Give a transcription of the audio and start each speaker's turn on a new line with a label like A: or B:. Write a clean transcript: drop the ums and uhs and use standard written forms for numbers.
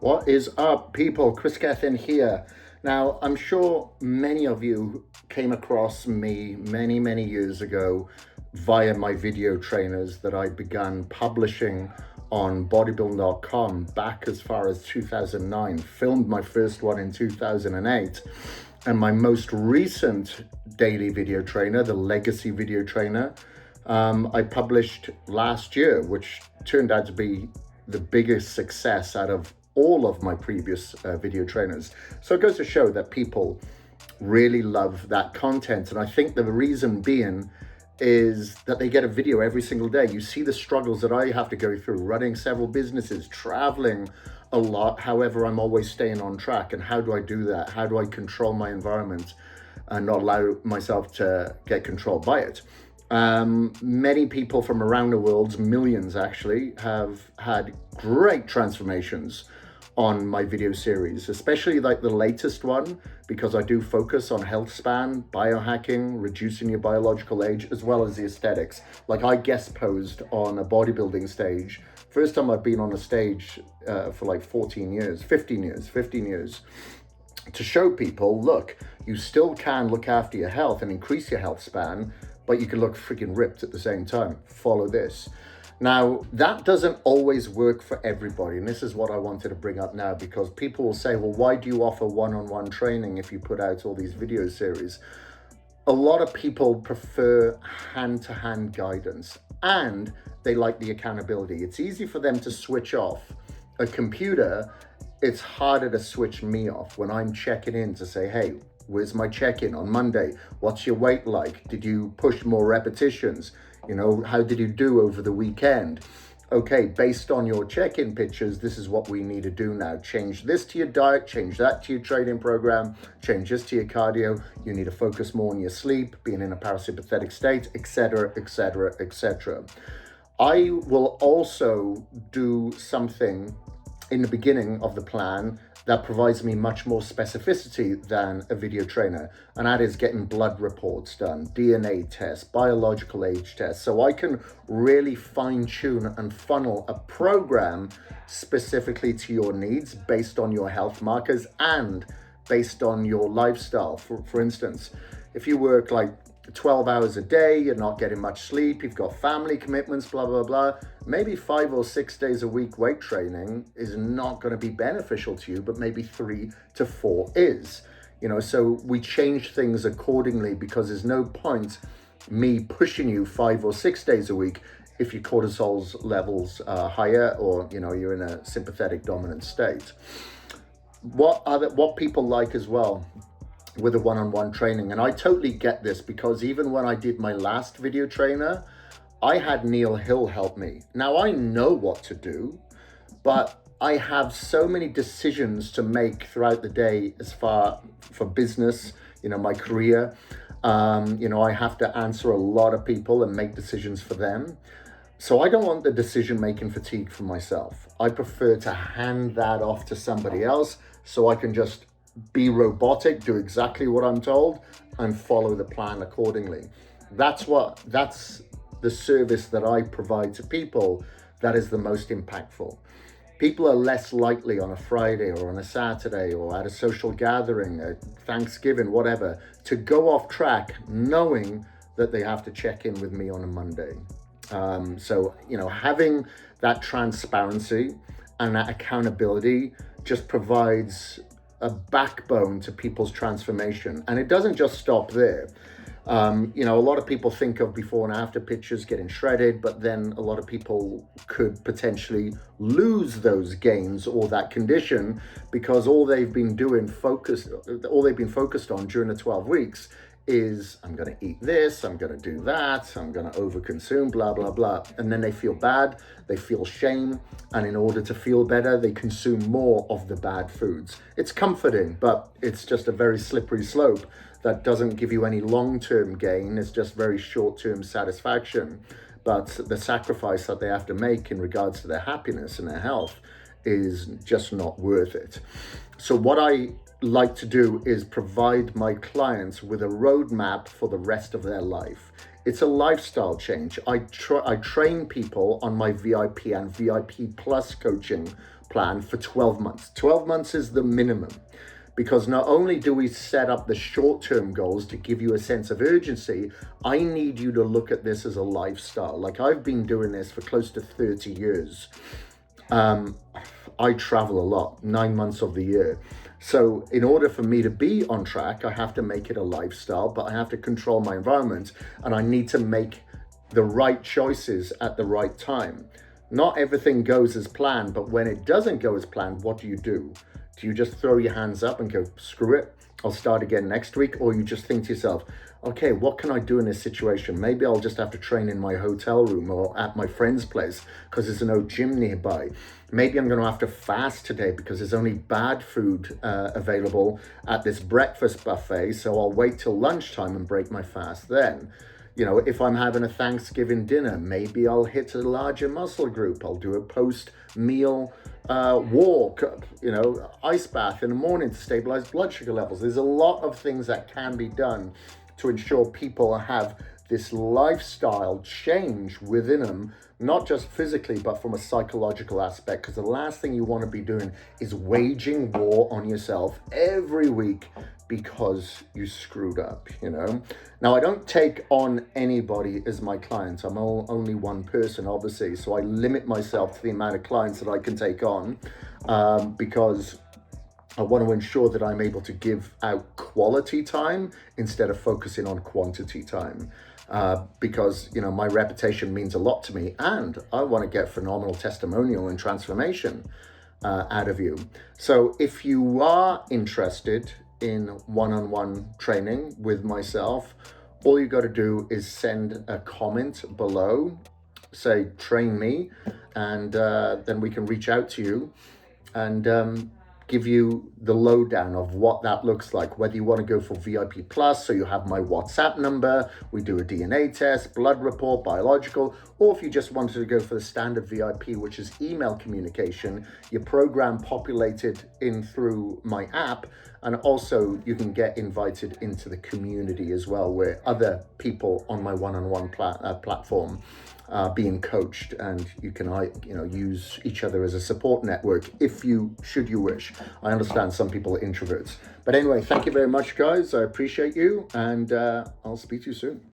A: What is up, people? Kris Gethin here. Now, I'm sure many of you came across me many years ago via my video trainers that I began publishing on bodybuilding.com back as far as 2009. Filmed my first one in 2008. And my most recent daily video trainer, the Legacy video trainer, I published last year, which turned out to be the biggest success out of all of my previous video trainers. So it goes to show that people really love that content. And I think the reason being is that they get a video every single day. You see the struggles that I have to go through, running several businesses, traveling a lot. However, I'm always staying on track. And how do I do that? How do I control my environment and not allow myself to get controlled by it? Many people from around the world, millions actually, have had great transformations on my video series, especially like the latest one, because I do focus on health span, biohacking, reducing your biological age, as well as the aesthetics. Like I guest posed on a bodybuilding stage. First time I've been on a stage for like 15 years, to show people, look, you still can look after your health and increase your health span, but you can look freaking ripped at the same time. Follow this. Now, that doesn't always work for everybody. And this is what I wanted to bring up now, because people will say, well, why do you offer one-on-one training if you put out all these video series? A lot of people prefer hand-to-hand guidance, and they like the accountability. It's easy for them to switch off a computer. It's harder to switch me off when I'm checking in to say, hey, where's my check-in on Monday? What's your weight like? Did you push more repetitions? You know, how did you do over the weekend? Okay, based on your check-in pictures, this is what we need to do now. Change this to your diet, change that to your training program, change this to your cardio. You need to focus more on your sleep, being in a parasympathetic state, etc., etc., etc. I will also do something in the beginning of the plan that provides me much more specificity than a video trainer, and that is getting blood reports done, DNA tests, biological age tests, so I can really fine-tune and funnel a program specifically to your needs based on your health markers and based on your lifestyle. For instance, if you work like 12 hours a day, you're not getting much sleep, you've got family commitments, blah, blah, blah, maybe 5 or 6 days a week weight training is not going to be beneficial to you, but maybe 3 to 4 is. You know, so we change things accordingly, because there's no point me pushing you 5 or 6 days a week if your cortisol levels are higher, or, you know, you're in a sympathetic dominant state. What people like as well with a one-on-one training, and I totally get this, because even when I did my last video trainer, I had Neil Hill help me. Now I know what to do, but I have so many decisions to make throughout the day as far for business, you know, my career. You know, I have to answer a lot of people and make decisions for them. So I don't want the decision-making fatigue for myself. I prefer to hand that off to somebody else so I can just be robotic, do exactly what I'm told, and follow the plan accordingly. That's the service that I provide to people that is the most impactful. People are less likely on a Friday or on a Saturday or at a social gathering, at Thanksgiving, whatever, to go off track knowing that they have to check in with me on a Monday. So, you know, having that transparency and that accountability just provides a backbone to people's transformation. And it doesn't just stop there. You know, a lot of people think of before and after pictures getting shredded, but then a lot of people could potentially lose those gains or that condition, because all they've been focused on during the 12 weeks is, I'm going to eat this, I'm going to do that, I'm going to overconsume, blah, blah, blah. And then they feel bad, they feel shame. And in order to feel better, they consume more of the bad foods. It's comforting, but it's just a very slippery slope that doesn't give you any long-term gain. It's just very short-term satisfaction. But the sacrifice that they have to make in regards to their happiness and their health is just not worth it. So what I like to do is provide my clients with a roadmap for the rest of their life. It's a lifestyle change. I train people on my VIP and VIP Plus coaching plan for 12 months. 12 months is the minimum, because not only do we set up the short-term goals to give you a sense of urgency, I need you to look at this as a lifestyle. Like, I've been doing this for close to 30 years. I travel a lot, 9 months of the year. So in order for me to be on track, I have to make it a lifestyle, but I have to control my environment, and I need to make the right choices at the right time. Not everything goes as planned, but when it doesn't go as planned, what do? Do you just throw your hands up and go, screw it, I'll start again next week? Or you just think to yourself, okay, what can I do in this situation? Maybe I'll just have to train in my hotel room or at my friend's place because there's no gym nearby. Maybe I'm going to have to fast today because there's only bad food available at this breakfast buffet. So I'll wait till lunchtime and break my fast then. You know, if I'm having a Thanksgiving dinner, maybe I'll hit a larger muscle group. I'll do a post-meal walk, you know, ice bath in the morning to stabilize blood sugar levels. There's a lot of things that can be done to ensure people have this lifestyle change within them, not just physically, but from a psychological aspect. Because the last thing you want to be doing is waging war on yourself every week because you screwed up, you know. Now, I don't take on anybody as my clients. I'm only one person, obviously, so I limit myself to the amount of clients that I can take on, because I want to ensure that I'm able to give out quality time instead of focusing on quantity time, because, you know, my reputation means a lot to me, and I want to get phenomenal testimonial and transformation out of you. So if you are interested in one-on-one training with myself, all you got to do is send a comment below, say train me, and then we can reach out to you and give you the lowdown of what that looks like, whether you want to go for VIP Plus, so you have my WhatsApp number, we do a DNA test, blood report, biological, or if you just wanted to go for the standard VIP, which is email communication, your program populated in through my app, and also you can get invited into the community as well, where other people on my one-on-one platform being coached, and you can use each other as a support network if you wish. I understand some people are introverts, but anyway, thank you very much, guys. I appreciate you, and I'll speak to you soon.